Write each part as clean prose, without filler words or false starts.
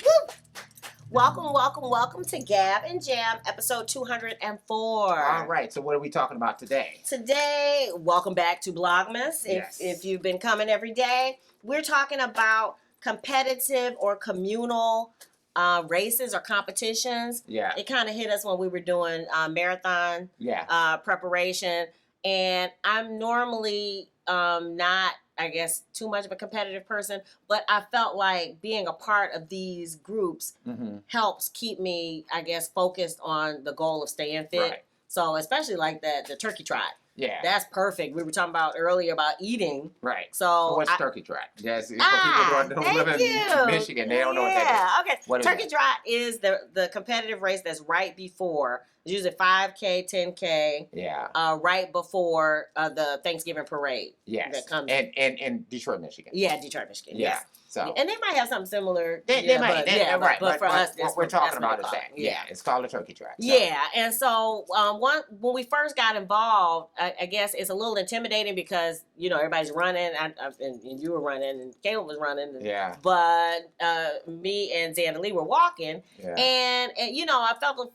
Woo! Welcome to Gab and Jam, episode 204. All right, so what are we talking about today? Today, welcome back to Blogmas. If you've been coming every day, we're talking about competitive or communal races or competitions. Yeah. It kind of hit us when we were doing marathon preparation. And I'm normally not, I guess, too much of a competitive person, but I felt like being a part of these groups helps keep me, I guess, focused on the goal of staying fit. Right. So especially like the turkey trot. Yeah. That's perfect. We were talking about earlier about eating. Right. So what's turkey trot? Yes, for people who thank live in you. Michigan, they don't know what that is. Okay. What is Turkey that? trot is the competitive race that's right before. It's usually 5K, 10K. Yeah. Right before the Thanksgiving parade. Yes. That comes in Detroit, Michigan. Yeah, Detroit, Michigan. Yeah. Yes. So. And they might have something similar. They might. But for us, what we're talking about is that. that. Yeah. It's called a turkey trot. So. Yeah, and so when we first got involved, I guess it's a little intimidating because everybody's running, and you were running, and Caleb was running. Yeah. But me and Xander Lee were walking, yeah. and I felt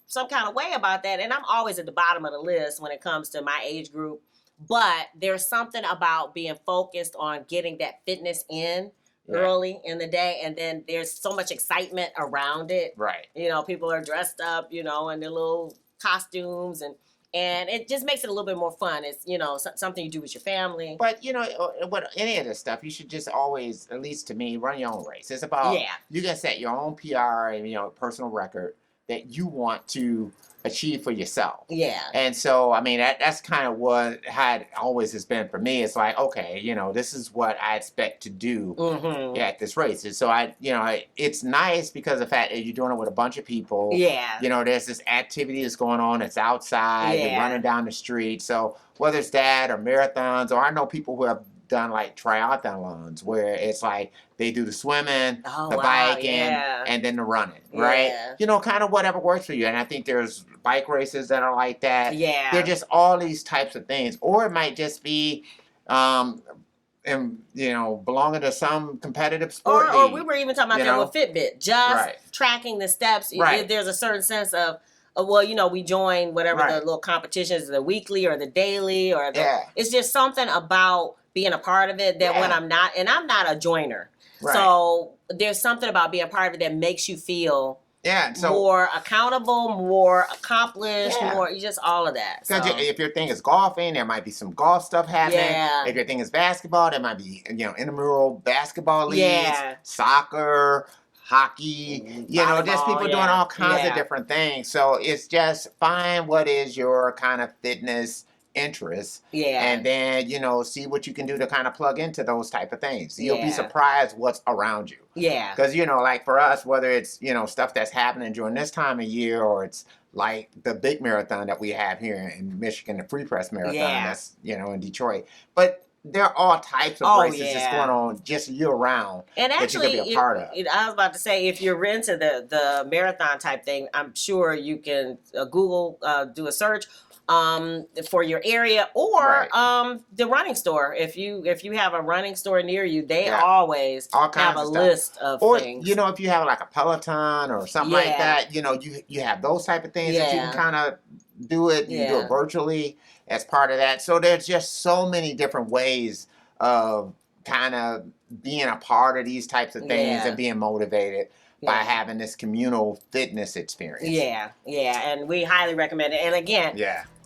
some kind of way about that, and I'm always at the bottom of the list when it comes to my age group. But there's something about being focused on getting that fitness in. Yeah. Early in the day, and then there's so much excitement around it. Right. People are dressed up, in their little costumes, and it just makes it a little bit more fun. It's, something you do with your family. But, what any of this stuff, you should just always, at least to me, run your own race. It's about, you can set your own PR and, personal record that you want to achieve for yourself. Yeah. And so, I mean, that's kind of what had always has been for me. It's like, okay, this is what I expect to do at this race. And so it's nice because of the fact that you're doing it with a bunch of people. Yeah. There's this activity that's going on. It's outside. Yeah. You're running down the street. So whether it's that or marathons, or I know people who have done like triathlons where it's like they do the swimming, the biking, and then the running, right? Kind of whatever works for you. And I think there's bike races that are like that. Yeah. They're just all these types of things. Or it might just be belonging to some competitive sport. Or we were even talking about that with Fitbit. Just tracking the steps. Right. There's a certain sense of we join whatever the little competitions, the weekly or the daily or it's just something about being a part of it that when I'm not a joiner. Right. So there's something about being a part of it that makes you feel more accountable, more accomplished, more just all of that. So. If your thing is golfing, there might be some golf stuff happening. Yeah. If your thing is basketball, there might be intramural basketball leagues, soccer, hockey, volleyball, just people doing all kinds of different things. So it's just find what is your kind of fitness interest, and then see what you can do to kind of plug into those type of things. You'll be surprised what's around you. Yeah, because like for us, whether it's stuff that's happening during this time of year, or it's like the big marathon that we have here in Michigan, the Free Press Marathon, that's in Detroit, but there are all types of races that's going on just year round. And actually, that you can be a part of. I was about to say, if you're into the marathon type thing, I'm sure you can Google, do a search for your area, or the running store. If you have a running store near you, they always have a list of things. Or if you have like a Peloton or something like that, you have those type of things that you can kind of do it. You do it virtually as part of that. So there's just so many different ways of kind of being a part of these types of things and being motivated by having this communal fitness experience. Yeah, and we highly recommend it. And again,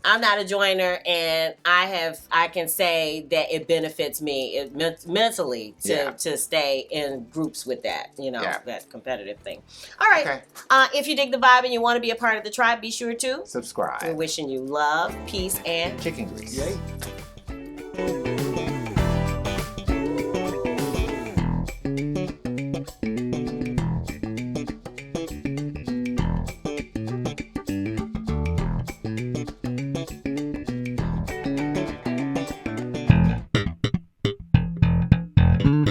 I'm not a joiner, and I can say that it benefits me mentally to stay in groups with that, that competitive thing. All right. Okay. If you dig the vibe and you want to be a part of the tribe, be sure to subscribe. We're wishing you love, peace, and chicken grease. Yay.